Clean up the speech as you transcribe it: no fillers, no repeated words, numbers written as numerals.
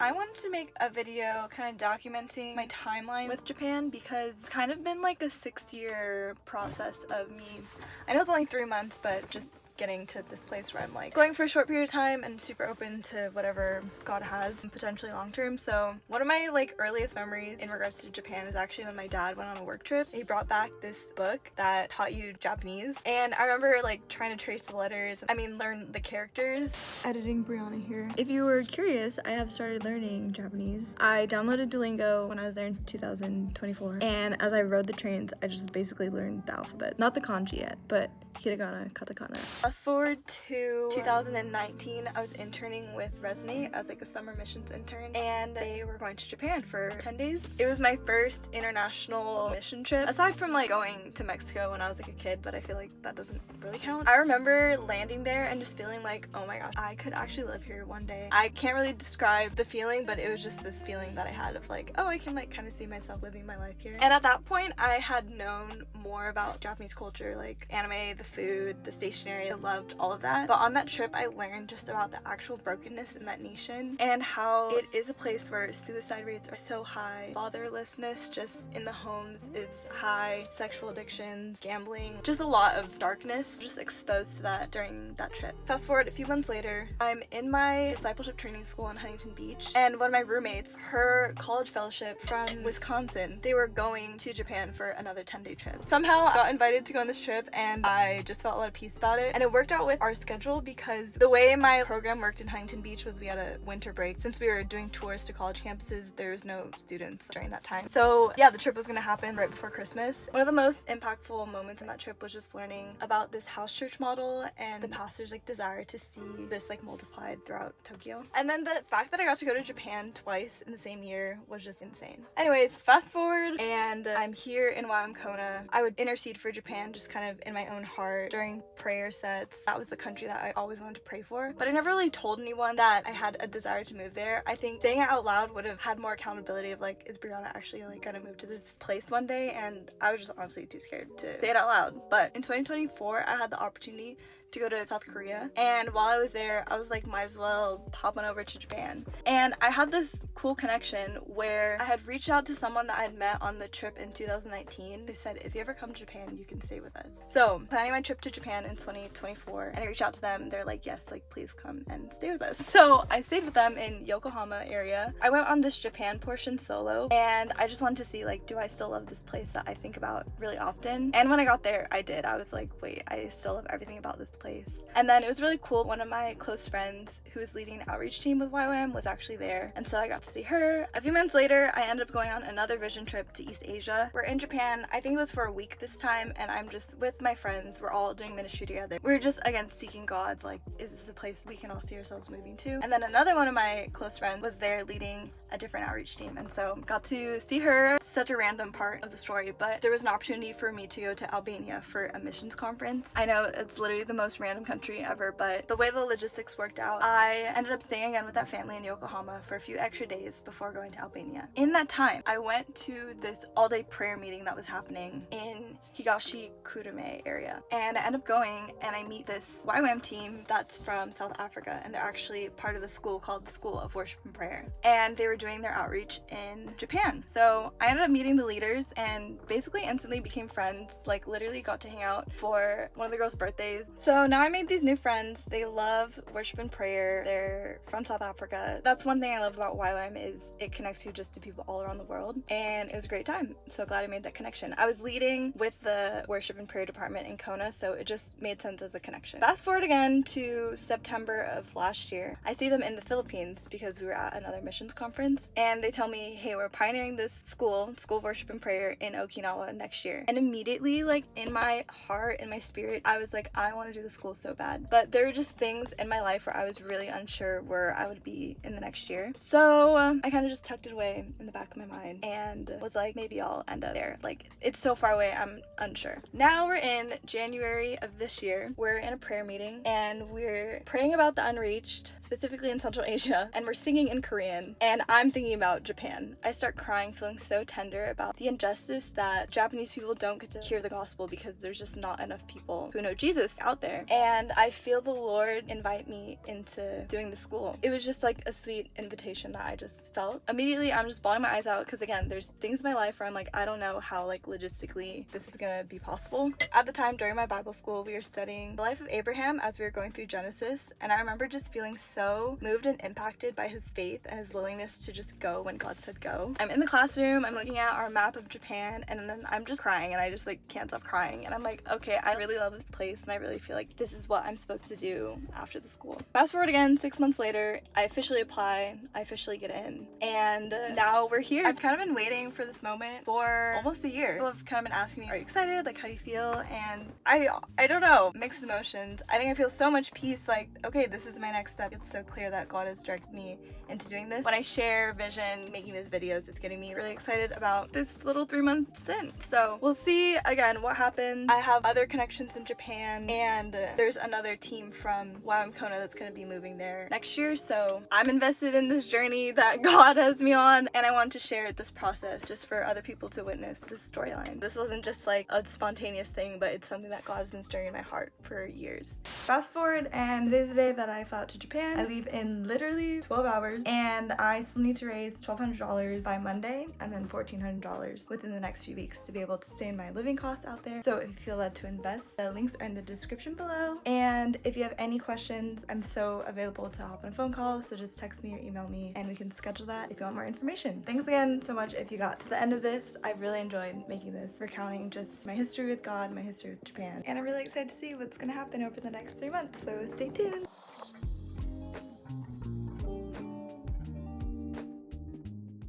I wanted to make a video kind of documenting my timeline with Japan because it's kind of been like a 6-year process of me. I know it's only 3 months, but just getting to this place where I'm like going for a short period of time and super open to whatever God has, potentially long term. So one of my like earliest memories in regards to Japan is actually when my dad went on a work trip. He brought back this book that taught you Japanese, and I remember like trying to trace the letters, learn the characters. Editing Brianna here. If you were curious, I have started learning Japanese. I downloaded Duolingo when I was there in 2024, and as I rode the trains, I just basically learned the alphabet. Not the kanji yet, but hiragana, katakana. Fast forward to 2019, I was interning with Resonate as like a summer missions intern, and they were going to Japan for 10 days. It was my first international mission trip, aside from like going to Mexico when I was like a kid, but I feel like that doesn't really count. I remember landing there and just feeling like, oh my gosh, I could actually live here one day. I can't really describe the feeling, but it was just this feeling that I had of like, oh, I can like kind of see myself living my life here. And at that point, I had known more about Japanese culture, like anime, the food, the stationery. I loved all of that. But on that trip, I learned just about the actual brokenness in that nation and how it is a place where suicide rates are so high, fatherlessness just in the homes is high, sexual addictions, gambling, just a lot of darkness, just exposed to that during that trip. Fast forward a few months later, I'm in my discipleship training school in Huntington Beach, and one of my roommates, her college fellowship from Wisconsin, they were going to Japan for another 10-day trip. Somehow I got invited to go on this trip, and I just felt a lot of peace about it, and it worked out with our schedule because the way my program worked in Huntington Beach was we had a winter break. Since we were doing tours to college campuses, there was no students during that time. So yeah, the trip was gonna happen right before Christmas. One of the most impactful moments in that trip was just learning about this house church model and the pastor's like desire to see this like multiplied throughout Tokyo. And then the fact that I got to go to Japan twice in the same year was just insane. Anyways, fast forward and I'm here in YWAM Kona. I would intercede for Japan just kind of in my own heart during prayer sets. That was the country that I always wanted to pray for, but I never really told anyone that I had a desire to move there. I think saying it out loud would have had more accountability of like, is Brianna actually like gonna move to this place one day? And I was just honestly too scared to say it out loud. But in 2024, I had the opportunity to go to South Korea, and while I was there, I was like, might as well pop on over to Japan. And I had this cool connection where I had reached out to someone that I had met on the trip in 2019. They said, if you ever come to Japan, you can stay with us. So planning my trip to Japan in 2024, and I reached out to them. They're like, yes, like please come and stay with us. So I stayed with them in Yokohama area. I went on this Japan portion solo, and I just wanted to see like, do I still love this place that I think about really often? And when I got there, I did. I was like, wait, I still love everything about this place. And then it was really cool. One of my close friends who was leading an outreach team with YWAM was actually there, and so I got to see her. A few months later, I ended up going on another vision trip to East Asia. We're in Japan. I think it was for a week this time, and I'm just with my friends. We're all doing ministry together. We were just again seeking God, like, is this a place we can all see ourselves moving to? And then another one of my close friends was there leading a different outreach team, and so got to see her. Such a random part of the story, but there was an opportunity for me to go to Albania for a missions conference. I know it's literally the most random country ever, but the way the logistics worked out, I ended up staying again with that family in Yokohama for a few extra days before going to Albania. In that time, I went to this all-day prayer meeting that was happening in Higashi-Kurume area, and I ended up going and I meet this YWAM team that's from South Africa, and they're actually part of the school called the School of Worship and Prayer, and they were doing their outreach in Japan. So I ended up meeting the leaders and basically instantly became friends, like literally got to hang out for one of the girls' birthdays. So now I made these new friends. They love worship and prayer. They're from South Africa. That's one thing I love about YWAM is it connects you just to people all around the world, and it was a great time. So glad I made that connection. I was leading with the worship and prayer department in Kona, so it just made sense as a connection. Fast forward again to September of last year. I see them in the Philippines because we were at another missions conference, and they tell me, hey, we're pioneering this school of worship and prayer in Okinawa next year. And immediately, like in my heart, in my spirit, I was like, I want to do the school so bad. But there were just things in my life where I was really unsure where I would be in the next year. So I kind of just tucked it away in the back of my mind and was like, maybe I'll end up there. Like, it's so far away, I'm unsure. Now we're in January of this year. We're in a prayer meeting and we're praying about the unreached, specifically in Central Asia, and we're singing in Korean. And I I'm thinking about Japan, I start crying, feeling so tender about the injustice that Japanese people don't get to hear the gospel because there's just not enough people who know Jesus out there. And I feel the Lord invite me into doing the school. It was just like a sweet invitation that I just felt. Immediately, I'm just bawling my eyes out because again, there's things in my life where I'm like, I don't know how like logistically this is gonna be possible. At the time during my Bible school, we were studying the life of Abraham as we were going through Genesis, and I remember just feeling so moved and impacted by his faith and his willingness to just go when God said go. I'm in the classroom, I'm looking at our map of Japan, and then I'm just crying, and I just like can't stop crying, and I'm like, okay, I really love this place, and I really feel like this is what I'm supposed to do after the school. Fast forward again, 6 months later, I officially apply, I officially get in, and now we're here. I've kind of been waiting for this moment for almost a year. People have kind of been asking me, are you excited? Like, how do you feel? And I don't know, mixed emotions. I think I feel so much peace, like, okay, this is my next step. It's so clear that God has directed me into doing this. When I share vision, making these videos, it's getting me really excited about this little 3-month stint. So we'll see again what happens. I have other connections in Japan, and there's another team from YWAM Kona that's going to be moving there next year. So I'm invested in this journey that God has me on, and I want to share this process just for other people to witness this storyline. This wasn't just like a spontaneous thing, but it's something that God has been stirring in my heart for years. Fast forward, and today's the day that I fly out to Japan. I leave in literally 12 hours, and I still need to raise $1,200 by Monday, and then $1,400 within the next few weeks to be able to sustain my living costs out there. So if you feel led to invest, the links are in the description below. And if you have any questions, I'm so available to hop on a phone call, so just text me or email me, and we can schedule that if you want more information. Thanks again so much if you got to the end of this. I really enjoyed making this, recounting just my history with God, my history with Japan, and I'm really excited to see what's gonna happen over the next 3 months, so stay tuned.